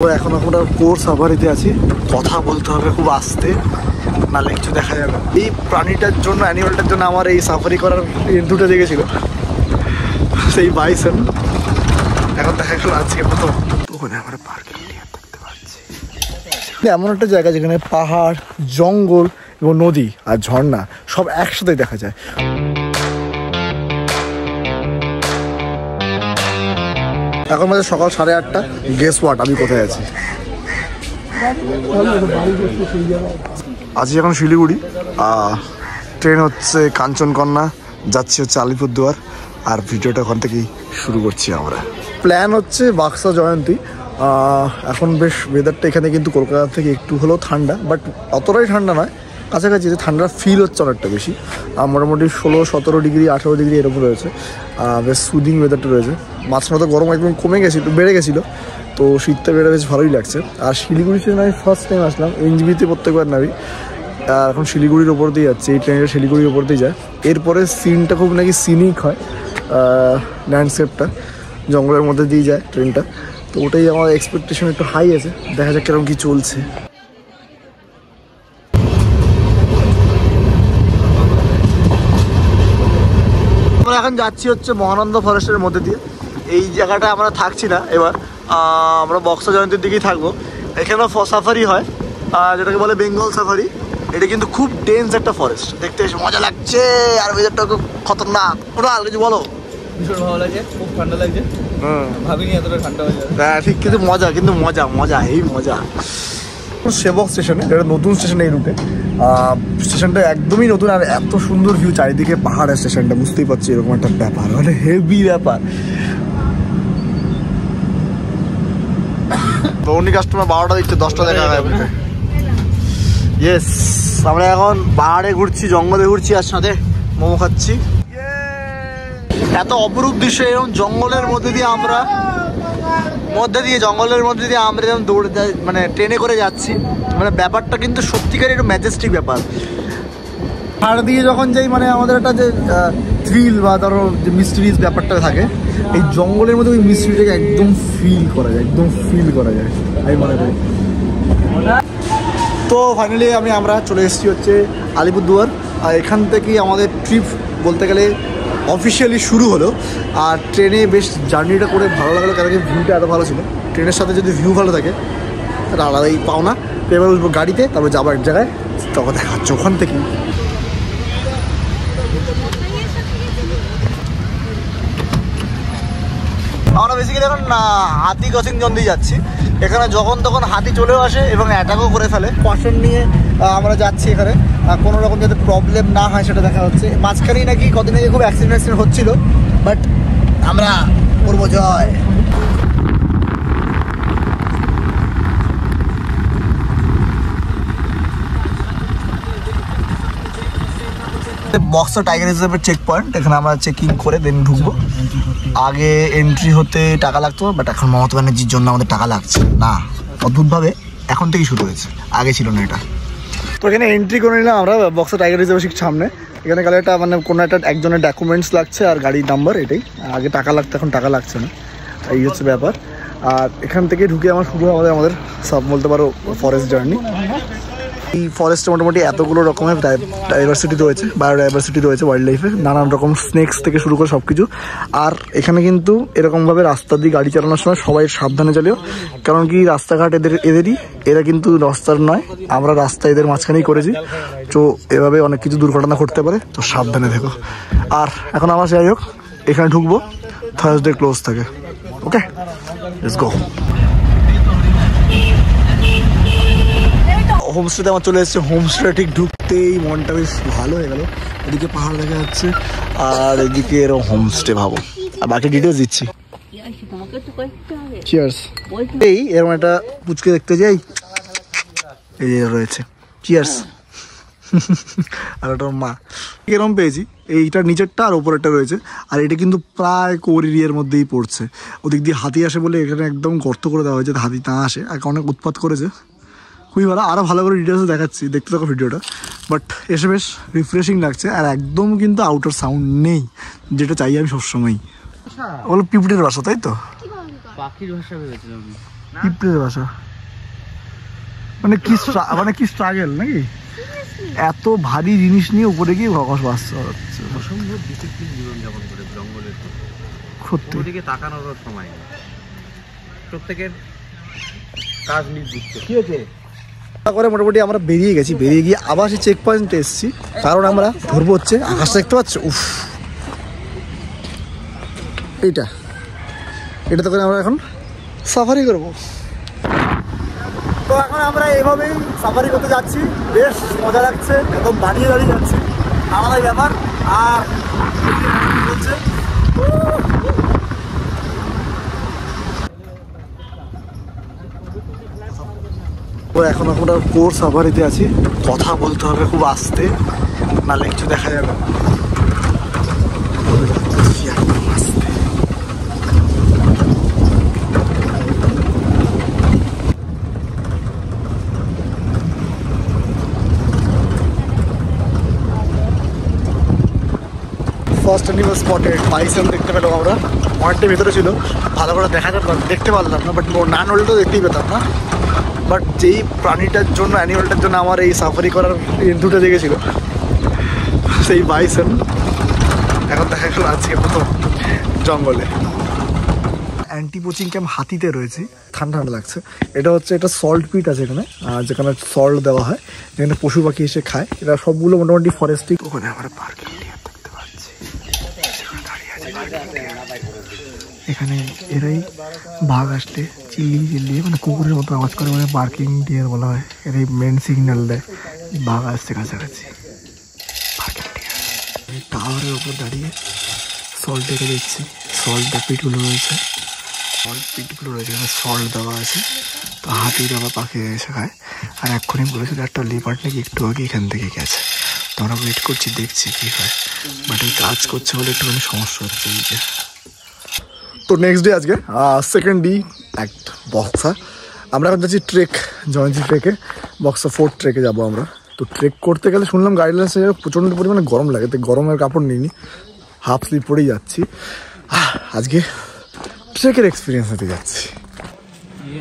এখন আমরা কোর সাফারিতে আছি, কথা বলতে হবে খুব আস্তে, নাহলে কিছু দেখা যাবে। এই প্রাণীটার জন্য, অ্যানিমালটার জন্য আমার এই সাফারি করার ইন্টুটা জেগেছিল, সেই বাইসন। এখন দেখা গেল আজকে প্রথম ওখানে আমরা পার্কিং দেখতে পাচ্ছি। এমন একটা জায়গা যেখানে পাহাড়, জঙ্গল এবং নদী আর ঝর্ণা সব একসাথে দেখা যায়। এখন বাজে সকাল 8:30। গেস হোয়াট, আমি কোথায় আছি? আছি এখন শিলিগুড়ি। ট্রেন হচ্ছে কাঞ্চনকন্যা, যাচ্ছি হচ্ছে আলিপুরদুয়ার। আর ভিডিওটা ওখান থেকেই শুরু করছি আমরা। প্ল্যান হচ্ছে বাক্সা জয়ন্তী। এখন বেশ ওয়েদারটা এখানে কিন্তু কলকাতা থেকে একটু হলেও ঠান্ডা, বাট অতটাই ঠান্ডা নয়, কাছাকাছি যে ঠান্ডা ফিল হচ্ছে অনেকটা বেশি। মোটামুটি 16-17 ডিগ্রি 18 ডিগ্রি এরকম রয়েছে। বেশ সুদিং ওয়েদারটা রয়েছে। মাঝখানে তো গরম একদম কমে গেছিলো, বেড়ে গেছিলো, তো শীতটা বেড়ে বেশ ভালোই লাগছে। আর শিলিগুড়ি ট্রেন আমি ফার্স্ট টাইম আসলাম, এনজিবিতে প্রত্যেকবার নামি। এখন শিলিগুড়ির ওপর দিয়ে যাচ্ছে, এই ট্রেনটা শিলিগুড়ির ওপর দিয়ে যায়। এরপরে সিনটা খুব নাকি সিনিক হয়, ল্যান্ডস্কেপটা জঙ্গলের মধ্যে দিয়ে যায় ট্রেনটা, তো ওটাই আমার এক্সপেকটেশন একটু হাই আছে। দেখা যাক কিরকম কী চলছে। আমরা এখন যাচ্ছি হচ্ছে মহানন্দ ফরেস্টের মধ্যে দিয়ে। এই জায়গাটা আমরা থাকছি না, এবার আমরা বক্সা জয়ন্তীর দিকেই থাকবো। এখানে সাফারি হয়, যেটাকে বলে বেঙ্গল সাফারি। এটা কিন্তু খুব ডেন্স একটা ফরেস্ট, দেখতে এসে মজা লাগছে। আর ওয়েদারটা খুব খতরনাক। ওটা আর কিছু বলো? ভীষণ ভালো লাগছে, খুব ঠান্ডা লাগছে। ভাবিনি এতটা ঠান্ডা হয়ে যাবে। হ্যাঁ ঠিক, কিন্তু মজা, কিন্তু মজা মজা এই মজা। সেবক স্টেশনে, এটা নতুন স্টেশন এই রুটে। স্টেশনটা একদমই নতুন, আর এত সুন্দর ভিউ চারিদিকে পাহাড়ের স্টেশনটা, বুঝতেই পারছি এরকম একটা ব্যাপার, মানে হেভি ব্যাপার। তো উনি কাস্টমার 12টা দিচ্ছে, 10টা দেখা যাবে। ইয়েস, আমরা এখন পাহাড়ে ঘুরছি, জঙ্গলে ঘুরছি, আর সাথে মোমো খাচ্ছি। এত অপরূপ দৃশ্য, এরকম জঙ্গলের মধ্যে দিয়ে আমরা এরকম দৌড়ে যাই, মানে ট্রেনে করে যাচ্ছি। মানে ব্যাপারটা কিন্তু সত্যিকার একটু ম্যাজেস্টিক ব্যাপার। পাহাড় দিয়ে যখন যাই, মানে আমাদের একটা যে থ্রিল বা ধরো যে মিস্ট্রিজ ব্যাপারটা থাকে, এই জঙ্গলের মধ্যে ওই মিস্ট্রিটাকে একদম ফিল করা যায়, আমি মনে করি। তো ফাইনালি আমরা চলে এসেছি হচ্ছে আলিপুরদুয়ার। আর এখান থেকেই আমাদের ট্রিপ বলতে গেলে অফিসিয়ালি শুরু হলো। আর ট্রেনে বেশ জার্নিটা করে ভালো লাগলো, কারণ ভিউটা এত ভালো ছিল। ট্রেনের সাথে যদি ভিউ ভালো থাকে তাহলে আলাদাই পাও না। তো এবার উঠবো গাড়িতে, তারপরে যাবো এক জায়গায়, তখন দেখা হচ্ছে ওখান থেকেই। আমরা বেসিক্যালি এখন হাতি ক্রসিং জোন দিয়ে যাচ্ছি। এখানে যখন তখন হাতি চলেও আসে এবং অ্যাটাকও করে ফেলে। কশন নিয়ে আমরা যাচ্ছি এখানে, কোনো রকম যাতে প্রবলেম না হয় সেটা দেখা হচ্ছে। মাঝখানেই নাকি কদিন আগে খুব অ্যাক্সিডেন্ট হচ্ছিল, বাট আমরা করবো জয়। বক্সা টাইগার রিজার্ভের চেক পয়েন্ট, এখানে আমরা চেকিং করে দেন ঢুকবো। আগে এন্ট্রি হতে টাকা লাগতো, বাট এখন মমতা ব্যানার্জির জন্য আমাদের টাকা লাগছে না, অদ্ভুতভাবে এখন থেকেই শুরু হয়েছে, আগে ছিল না এটা। তো এখানে এন্ট্রি করে নিলাম আমরা বক্সা টাইগার রিজার্ভের সামনে। এখানে গেলে একটা মানে কোনো একটা একজনের ডকুমেন্টস লাগছে আর গাড়ির নাম্বার, এটাই। আগে টাকা লাগতো, এখন টাকা লাগছে না, এই হচ্ছে ব্যাপার। আর এখান থেকে ঢুকে আমার শুরু আমাদের সব বলতে পারো ফরেস্ট জার্নি। এই ফরেস্টে মোটামুটি এতগুলো রকমের ডাইভার্সিটি রয়েছে, বায়োডাইভার্সিটি রয়েছে, ওয়াইল্ড লাইফে নানান রকম স্নেকস থেকে শুরু করে সব কিছু। আর এখানে কিন্তু এরকমভাবে রাস্তা দিয়ে গাড়ি চালানোর সময় সবাই সাবধানে চালিও, কারণ কি রাস্তাঘাট এদেরই, এরা কিন্তু রাস্তার নয়, আমরা রাস্তা এদের মাঝখানেই করেছি। তো এভাবে অনেক কিছু দুর্ঘটনা ঘটতে পারে, তো সাবধানে থেকো। আর এখন আমরা যাই হোক এখানে ঢুকবো, থার্সডে ক্লোজ থাকে। ওকে, লেটস গো। হোমস্টেতে আমার চলে এসেছে। হোমস্টে ঠিক ঢুকতেই মনটা বেশ ভালো হয়ে গেল। এদিকে পাহাড় দেখা যাচ্ছে, আর এদিকে এরকম হোমস্টে, ভাবো। আর বাকি ডিটেলস দিচ্ছি। চিয়ার্স। এই এরকম একটা পুচকে দেখতে যাই, এই যে রয়েছে, চিয়ার্স। আর ওটার মা এরকম পেয়েছি, এইটার নিচেরটা আর ওপরেরটা রয়েছে। আর এটা কিন্তু প্রায় কোর এরিয়ার মধ্যেই পড়ছে। ওদিক দিয়ে হাতি আসে বলে এখানে একদম গর্ত করে দেওয়া হয়েছে, হাতি না আসে। আর অনেক উৎপাত করেছে, খুবই ভালো। আরও ভালো করে ডিটেলস দেখাচ্ছি, দেখতে থাকো ভিডিওটা। বাট এসে বেশ রিফ্রেশিং লাগছে, আর একদম কিন্তু আউটার সাউন্ড নেই, যেটা চাই আমি সবসময়। ওগুলো পিঁপড়ের বাসা, তাই তো? পাখির ভাষা ভেবেছিলাম। পিঁপড়ের বাসা মানে কি স্ট্রাগল নাকি এত ভারী জিনিস নিয়ে উপরে গিয়ে বসবাস হচ্ছে অসম্ভব ডিসিপ্লিন জীবনযাপন করে জঙ্গলের সত্যি ওদিকে তাকানোর সময় নেই প্রত্যেকের কাজ নির্দিষ্ট কি হয়েছে করে মোটামুটি আমরা বেরিয়ে গিয়ে আবার সেই চেক পয়েন্টে এসেছি কারণ আমরা ধরবো হচ্ছে আকাশটা দেখতে পাচ্ছ উফ এটা তো করে আমরা এখন সাফারি করবো তো এখন আমরা এইভাবেই সাফারি করতে যাচ্ছি বেশ মজা লাগছে একদম দাঁড়িয়ে যাচ্ছি আমাদের ব্যাপার আর হচ্ছে তো এখন আমরা কোর সাফারিতে আছি কথা বলতে হবে খুব আস্তে নাহলে কিছু দেখা যাবে ফার্স্ট অ্যানিমাল স্পটেড বাইসন দেখতে পেলাম আমরা অনেকটা ভেতরে ছিল ভালো করে দেখতে পারলাম না বাট না নড়লে তো দেখতেই পেতাম না বাট যেই প্রাণীটার জন্য অ্যানিমালটার জন্য আমার এই সাফারি করার ইন্টুটা জেগেছিল সেই বাইসন এখন দেখা গেল আজকে প্রথম জঙ্গলে অ্যান্টি পোচিং ক্যাম্প হাতিতে রয়েছে ঠান্ডা ঠান্ডা লাগছে এটা হচ্ছে একটা সল্ট পিট আছে এখানে যেখানে সল্ট দেওয়া হয় যেখানে পশু পাখি এসে খায় এটা সবগুলো মোটামুটি ফরেস্টিক ওখানে আমরা পার্কিং দেখতে পাচ্ছি এখানে এরাই বাঘ আসলে চিল্লিয়ে মানে কুকুরের মতো আওয়াজ করে মানে পার্কিং ডিয়ার বলা হয় এরাই মেন সিগন্যাল দেয় বাঘ আসছে কাছাকাছি পার্কিং ডিয়ার টাওয়ারের উপর দাঁড়িয়ে সল্ট দেখে দেখছি সল্ট পিটগুলো রয়েছে সল্ট দেওয়া আছে তো হাতির আবার পাখি এসে খায় আর এক্ষুনি বলেছিল একটা লিপার্ড নাকি একটু আগে এখান থেকে গেছে তো আমরা ওয়েট করছি দেখছি কী হয় বাট এই কাজ করছে বলে একটুখানি সমস্যা হচ্ছে এই যে তো নেক্সট ডে আজকে সেকেন্ড ডে অ্যাক্ট বক্সা আমরা এখন যাচ্ছি ট্রেক জয়ন্তী ট্রেকে বক্সা 4 ট্রেকে যাবো আমরা তো ট্রেক করতে গেলে শুনলাম গাইডলাইন্সে প্রচণ্ড পরিমাণে গরম লাগে তো গরমের কাপড় নিইনি হাফ স্লিপ পরেই যাচ্ছি আজকে ट्रेकर एक्सपीरियंस होते जाती ये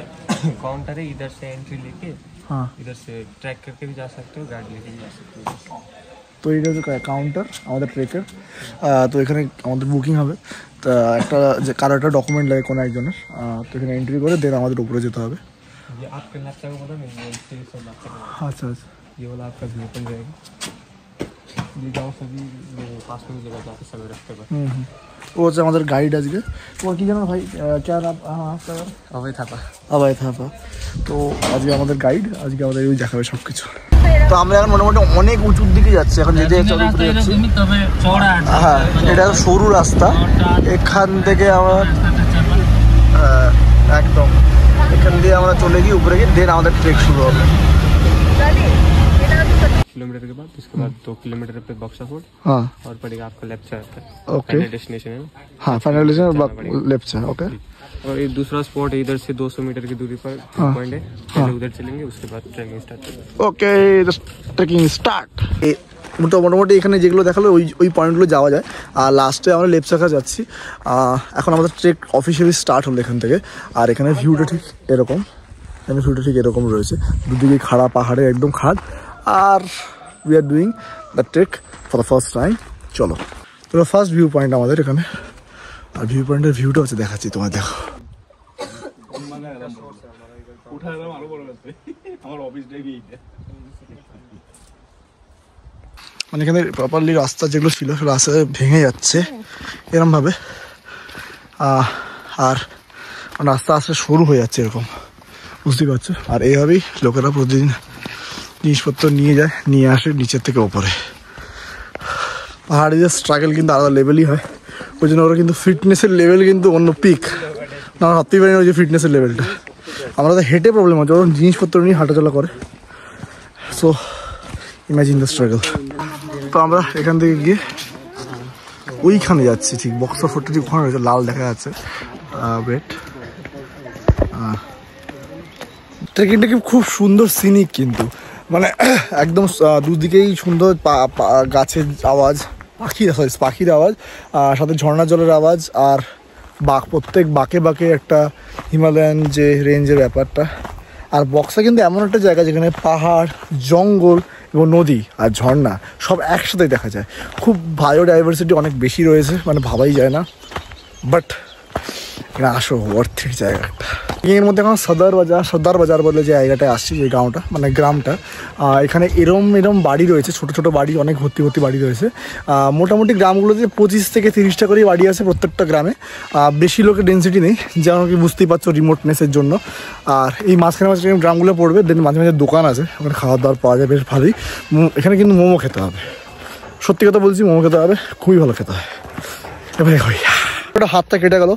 काउंटर है इधर से एंट्री लेके हाँ इधर से ट्रैक करके भी जा सकते हो गाड़ी लेके भी जा सकते हो তো এটা হচ্ছে কাউন্টার আমাদের ট্রেকের তো এখানে আমাদের বুকিং হবে তা একটা যে কারো একটা ডকুমেন্ট লাগে কোনো একজনের তো এখানে এন্ট্রি করে দেন আমাদের উপরে যেতে হবে ये आपके नक्शा को पता नहीं है इससे सब नक्शा আচ্ছা আচ্ছা ये वाला आपका व्यू पॉइंट रहेगा ये गाँव सभी पास में जगह जाते सभी रास्ते पर ও হচ্ছে আমাদের গাইড আজকে তোমার কি জানো ভাই ক্যা নাম আপনার अभय थापा আবাই থাপা তো আজকে আমাদের গাইড আজকে আমাদের ওই দেখাবে সব কিছু তো আমরা এখন মোটামুটি অনেক উঁচুর দিকে যাচ্ছি এখন যেতে যাচ্ছি হ্যাঁ এটা সরু রাস্তা এখান থেকে আমার একদম এখান দিয়ে আমরা চলে গিয়ে উপরে গিয়ে দেন আমাদের ট্রেক শুরু হবে किलोमीटर के बाद उसके बाद 2 किलोमीटर पे बक्सा फोर्ट हाँ और पड़ेगा आपका लेफ्ट साइड का ओके डेस्टिनेशन है हाँ फाइनल लेफ्ट से ओके और ये दूसरा स्पॉट है इधर से 200 मीटर की दूरी पर पॉइंट है पहले उधर चलेंगे उसके बाद ट्रेकिंग स्टार्ट करेंगे ওকে ট্রেকিং স্টার্ট মোটামুটি এখানে যেগুলো দেখালো ওই পয়েন্টগুলো যাওয়া যায় আর লাস্টে আমরা লেফট সাইডে যাচ্ছি এখন আমাদের ট্রেক অফিসিয়ালি স্টার্ট হলো এখান থেকে আর এখানে ভিউটা ঠিক এরকম রয়েছে দুদিকে খাড়া পাহাড়ে একদম খাদ আর we are doing the trek for the first time চলো তো ফার্স্ট ভিউ পয়েন্ট আমাদের এখানে আর ভিউ পয়েন্টের ভিউটা হচ্ছে দেখাচ্ছি তোমার দেখো মানে এখানে প্রপারলি রাস্তা যেগুলো ছিল সে রাস্তা ভেঙে যাচ্ছে এরমভাবে আর রাস্তা আস্তে সরু হয়ে যাচ্ছে এরকম বুঝতেই পারছো আর এইভাবেই লোকেরা প্রতিদিন জিনিসপত্র নিয়ে আসে নিচের থেকে ওপরে পাহাড়িদের স্ট্রাগল কিন্তু আলাদা লেভেলই হয় ওই জন্য ওরা কিন্তু ফিটনেসের লেভেল কিন্তু অন্য পিক না আমরা ভাবতেই পারি না ওই যে ফিটনেসের লেভেলটা আমরা তো হেঁটে প্রবলেম হয় যখন জিনিসপত্র নিয়ে হাঁটাচলা করে সো ইমাজিন দ্য স্ট্রাগল তো আমরা এখান থেকে গিয়ে ওইখানে যাচ্ছি ঠিক বক্সা ফোর্টটা ঠিক ওখানে রয়েছে লাল দেখা যাচ্ছে ওয়েট ট্রেকিংটা কি খুব সুন্দর সিনিক কিন্তু মানে একদম দুদিকেই সুন্দর গাছের আওয়াজ পাখির আওয়াজ সাথে ঝর্ণা জলের আওয়াজ আর প্রত্যেক বাঁকে বাঁকে একটা হিমালয়ান যে রেঞ্জের ব্যাপারটা। আর বক্সা কিন্তু এমন একটা জায়গা যেখানে পাহাড়, জঙ্গল এবং নদী আর ঝর্ণা সব একসাথে দেখা যায়। খুব বায়োডাইভার্সিটি অনেক বেশি রয়েছে, মানে ভাবাই যায় না। বাট এটা আসো অর্থের জায়গাটা। এর মধ্যে এখন সর্দার বাজার বলে যে জায়গাটায় আসছি, যে গাঁওটা মানে গ্রামটা, এখানে এরম বাড়ি রয়েছে, ছোটো ছোটো বাড়ি, অনেক ভর্তি বাড়ি রয়েছে। মোটামুটি গ্রামগুলোতে 25 থেকে 30টা করেই বাড়ি আছে প্রত্যেকটা গ্রামে। বেশি লোকের ডেন্সিটি নেই, যেমন কি বুঝতেই পারছো রিমোটনেসের জন্য। আর এই মাঝখানে গ্রামগুলো পড়বে, দেন মাঝে মাঝে দোকান আছে, ওখানে খাওয়ার দাওয়ার পাওয়া যায় বেশ ভালোই। এখানে কিন্তু মোমো খেতে হবে, সত্যি কথা বলছি, মোমো খেতে হবে, খুবই ভালো খেতে হয়। এবারে ওটা হাতটা কেটে গেল,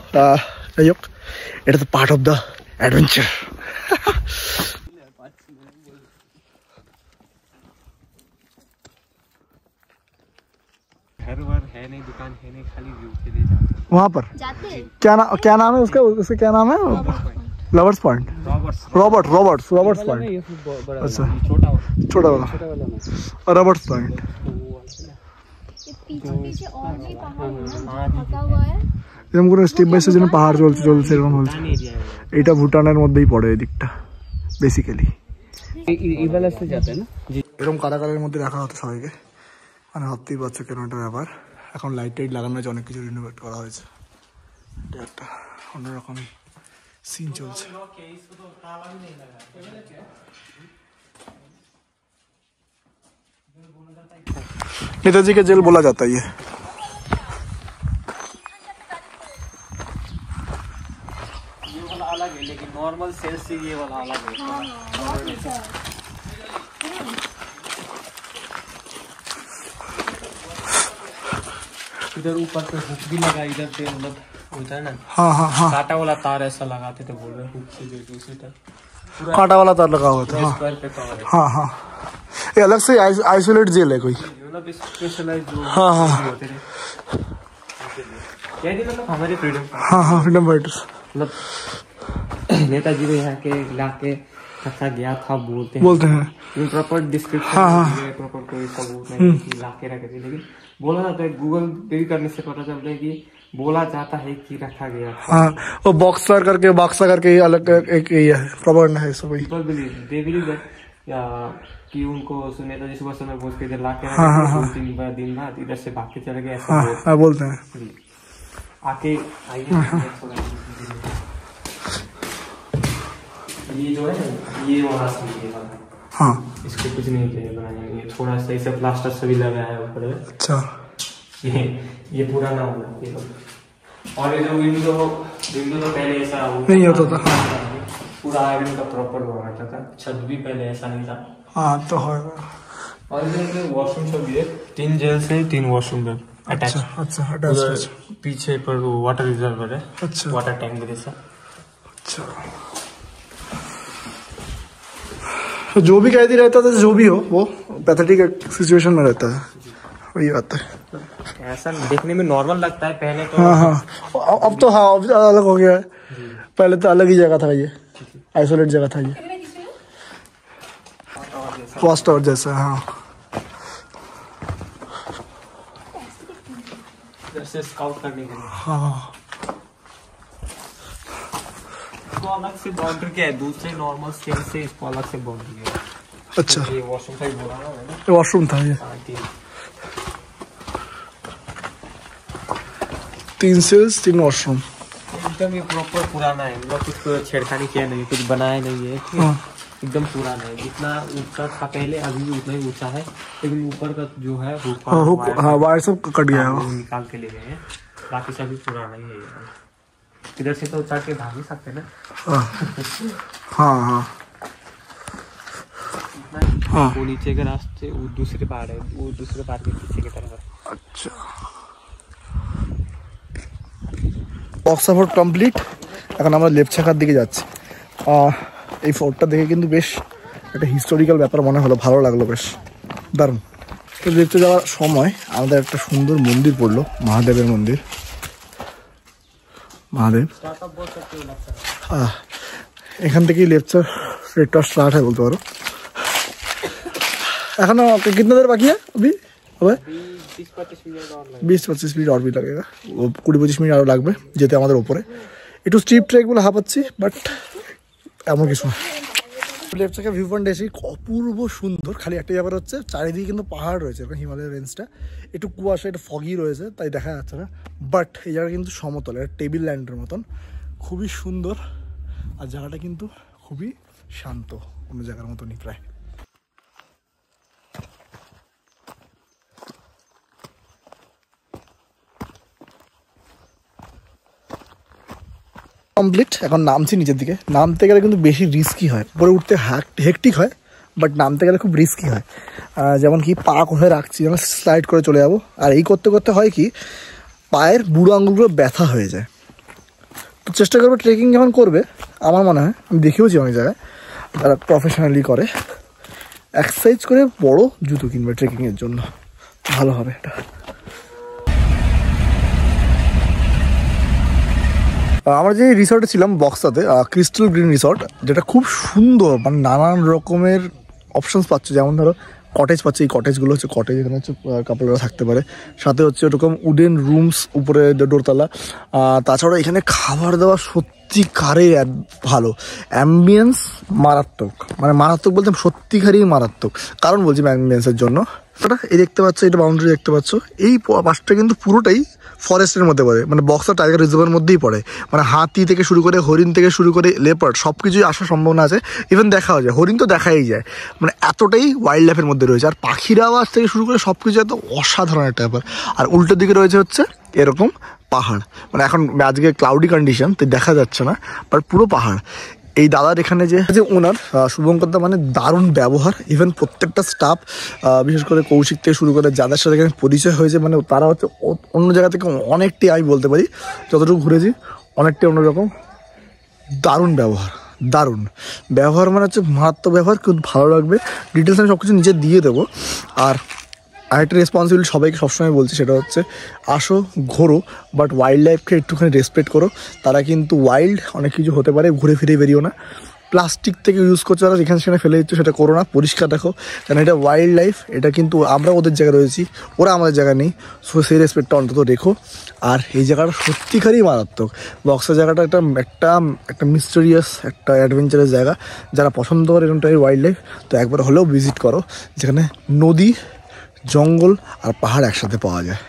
যাই হোক, এটা তো পার্ট অফ দ্য অ্যাডভেঞ্চার। घर वर है नहीं, दुकान है नहीं, खाली व्यू के लिए जाते हैं। वहाँ पर क्या नाम है उसका क्या नाम है? Lovers point, Roberts point. अच्छा, छोटा वाला रॉबर्ट्स पॉइंट। पीछे और भी पहाड़ ढका हुआ है, এরকম করে স্টেপ বাই স্টেপ যেন পাহাড় চলছে এরকম হচ্ছে। এটা ভুটানের মধ্যেই পড়ে এই দিকটা বেসিক্যালি। এরকম কারাগারের মধ্যে রাখা হতো সবাইকে, মানে ভাবতেই পারছো কেন একটা ব্যাপার। এখন লাইট টাইট লাগানো হয়েছে, অনেক কিছু রিনোভেট করা হয়েছে। এটা একটা অন্যরকম সিন চলছে। नेताजी का जेल बोला जाता है ये। अलग है, लेकिन नॉर्मल सेल से ये वाला अलग है। इधर ऊपर पे हुक भी लगा, इधर पे मतलब होता है ना, हाँ कांटा वाला तार ऐसा लगाते थे, बोल रहे हुक से जो दूसरी तरफ कांटा वाला तार लगा हुआ था। स्क्वायर पे कवर है। हाँ ये अलग से आइसोलेट जेल है कोई। मतलब स्पेशलाइज जो हाँ होते थे, क्या मतलब हमारे फ्रीडम, हाँ फ्रीडम फाइटर्स। मतलब नेताजी को यहाँ के लाके रखा गया था, बोलते हैं प्रॉपर डिस्क्रिप्शन, प्रॉपर कोई सबूत नहीं कि लाके रखे थे, लेकिन बोला जाता है, गूगल पे भी करने से पता चलता है कि बोला जाता है कि रखा गया था। हाँ, वो बॉक्सा करके अलग एक ये है, प्रोपेगेंडा है सब वही। People believe, they believe that कि उनको नेताजी सुभाष चंद्र बोस के इधर लाके हाँ, रखे, 2-3 दिन बाद इधर से भाग के चले गए, ऐसा बोलते हैं। आके आइए ये जो है ये वाला हाँ, इसको कुछ नहीं चाहिए बनाने, ये थोड़ा सा इसे प्लास्टर से भी लगाया है ऊपर। अच्छा, ये पुराना होगा ये। और ये जो विंडो तो पहले ऐसा नहीं होता था। पूरा आयरन का प्रॉपर हुआ करता था, छत भी पहले ऐसा नहीं था। हाँ तो है। और इधर वॉशरूम सब भी है, 3 जेल से 3 वॉशरूम है अटैच। अच्छा अटैच। पीछे पर वो वाटर रिजर्वर है, अच्छा, वाटर टैंक जैसा। अच्छा, जो भी कैदी रहता था, जो भी हो, वो पैथेटिक सिचुएशन में रहता है, वही बात है। ऐसा देखने में नॉर्मल लगता है पहले तो। हाँ अब तो हाँ अब अलग हो गया है। पहले तो अलग ही जगह था, ये आइसोलेट जगह था, ये वॉच टावर जैसा। हाँ, जैसे स्काउट करने के लिए। हाँ, इसको अलग से बाउंड्री क्या है, दूसरे नॉर्मल स्केल से इसको अलग से बाउंड्री है। अच्छा, ये वॉशरूम का ही बोला ना मैंने। वॉशरूम था ये। 3 सेल्स 3 वॉशरूम। एकदम ये प्रॉपर पुराना है, मतलब कुछ छेड़खानी किया नहीं, कुछ बनाया नहीं है, एकदम पुराना है। जितना ऊंचा था पहले, अभी भी उतना ही ऊंचा है, लेकिन ऊपर का जो है वायर सब कट गया है, निकाल के ले गए हैं, बाकी सभी पुराना ही है। इधर से तो चढ़ के भाग ही सकते ना। हाँ, वो नीचे के रास्ते, वो दूसरे पहाड़ है, वो दूसरे पहाड़ के पीछे की तरफ है। अच्छा, বক্সা ফোর্ট কমপ্লিট। এখন আমরা লেপচাখার দিকে যাচ্ছি। এই ফোর্টটা দেখে কিন্তু বেশ একটা হিস্টোরিক্যাল ব্যাপার মনে হলো, ভালো লাগলো, বেশ দারুণ। তো দেখতে যাওয়ার সময় আমাদের একটা সুন্দর মন্দির পড়লো, মহাদেবের মন্দির। মহাদেব এখান থেকেই লেপচার रेट स्टार्ट है बोलते पारो। एखोनो कितना देर बाकी है अभी? হবে 20-25 मिनट और लगेगा। 20-25 मिनट और भी लगेगा, 20-25 মিনিট আরও লাগবে যেতে আমাদের ওপরে। একটু স্ট্রিপ ট্রেকগুলো হাঁপাচ্ছি, বাট এমন কিছু না। লেফট থেকে ভিউ পয়েন্ট এসে অপূর্ব সুন্দর। খালি একটা ব্যাপার হচ্ছে চারিদিকে কিন্তু পাহাড় রয়েছে, হিমালয়ের রেঞ্জটা একটু কুয়াশা, একটু ফগি রয়েছে, তাই দেখা যাচ্ছে না। বাট এই জায়গাটা কিন্তু সমতল, এটা টেবিল ল্যান্ডের মতন, খুবই সুন্দর। আর জায়গাটা কিন্তু খুবই শান্ত, অন্য জায়গার মতনই প্রায়। কমপ্লিট, এখন নামছি নিচের দিকে। নামতে গেলে কিন্তু বেশি রিস্কি হয়, পরে উঠতে হেকটিক হয়, বাট নামতে গেলে খুব রিস্কি হয়। যেমন কি পা কোথায় রাখছি, যেমন স্লাইড করে চলে যাবো। আর এই করতে করতে হয় কি পায়ের বুড়ো আঙুলগুলো ব্যথা হয়ে যায়। তো চেষ্টা করবে ট্রেকিং যখন করবে, আমার মনে হয় আমি দেখেওছি অনেক জায়গায় তারা প্রফেশনালি করে, এক্সারসাইজ করে বড় জুতো কিনবে ট্রেকিংয়ের জন্য, ভালো হবে এটা। আমরা যে রিসর্টে ছিলাম বক্সাতে, ক্রিস্টাল গ্রিন রিসর্ট, যেটা খুব সুন্দর, মানে নানান রকমের অপশানস পাচ্ছ। যেমন ধরো কটেজ পাচ্ছে, এই কটেজগুলো হচ্ছে কটেজ, এখানে হচ্ছে কাপড়রা থাকতে পারে। সাথে হচ্ছে ওরকম উডেন রুমস, উপরে দোরতলা। তাছাড়া এখানে খাবার দাবার সত্যিকারে ভালো, অ্যাম্বিয়েন্স মারাত্মক, মানে মারাত্মক বলতে সত্যিকারই মারাত্মক। কারণ বলছি অ্যাম্বিয়েন্সের জন্য, এই দেখতে পাচ্ছ, এটা বাউন্ডারি দেখতে পাচ্ছ, এই পাশটা কিন্তু পুরোটাই ফরেস্টের মধ্যে পড়ে, মানে বক্সা টাইগার রিজার্ভের মধ্যেই পড়ে। মানে হাতি থেকে শুরু করে হরিণ থেকে শুরু করে লেপার্ড সব কিছুই আসার সম্ভাবনা আছে। ইভেন দেখাও যায়, হরিণ তো দেখাই যায়, মানে এতটাই ওয়াইল্ড লাইফের মধ্যে রয়েছে। আর পাখির আওয়াজ থেকে শুরু করে সব কিছু এত অসাধারণ একটা ব্যাপার। আর উল্টো দিকে রয়েছে হচ্ছে এরকম পাহাড়, মানে এখন আজকে ক্লাউডি কন্ডিশন তো দেখা যাচ্ছে না, বাট পুরো পাহাড়। এই দাদার এখানে যে ওনার শুভঙ্কর দা, মানে দারুণ ব্যবহার। ইভেন প্রত্যেকটা স্টাফ, বিশেষ করে কৌশিক থেকে শুরু করে যাদের সাথে এখানে পরিচয় হয়েছে, মানে তারা হচ্ছে অন্য জায়গা থেকে অনেকটাই, আমি বলতে পারি যতটুকু ঘুরেছি অনেকটাই অন্যরকম। দারুণ ব্যবহার, দারুণ ব্যবহার, মানে হচ্ছে মারাত্মক ব্যবহার, খুব ভালো লাগবে। ডিটেলস আমি সব কিছু নিজে দিয়ে দেবো। আর আরেকটা রেসপন্সিবিলিটি সবাইকে সবসময় বলছি, সেটা হচ্ছে আসো ঘোরো, বাট ওয়াইল্ড লাইফকে একটুখানি রেসপেক্ট করো। তারা কিন্তু ওয়াইল্ড অনেক কিছু হতে পারে, ঘুরে ফিরে বেরিও না। প্লাস্টিক থেকে ইউজ করছো তারা, যেখানে সেখানে ফেলে দিচ্ছ, সেটা করো না, পরিষ্কার রাখো। কারণ এটা ওয়াইল্ড লাইফ, এটা কিন্তু আমরা ওদের জায়গায় রয়েছি, ওরা আমাদের জায়গায় নেই। সো সেই রেসপেক্টটা অন্তত রেখো। আর এই জায়গাটা সত্যিকারই মারাত্মক। বক্সা জায়গাটা একটা মিস্টেরিয়াস, একটা অ্যাডভেঞ্চারাস জায়গা। যারা পছন্দ করে এরকম টাইপের ওয়াইল্ড লাইফ, তো একবার হলেও ভিজিট করো, যেখানে নদী, জঙ্গল আর পাহাড় একসাথে পাওয়া যায়।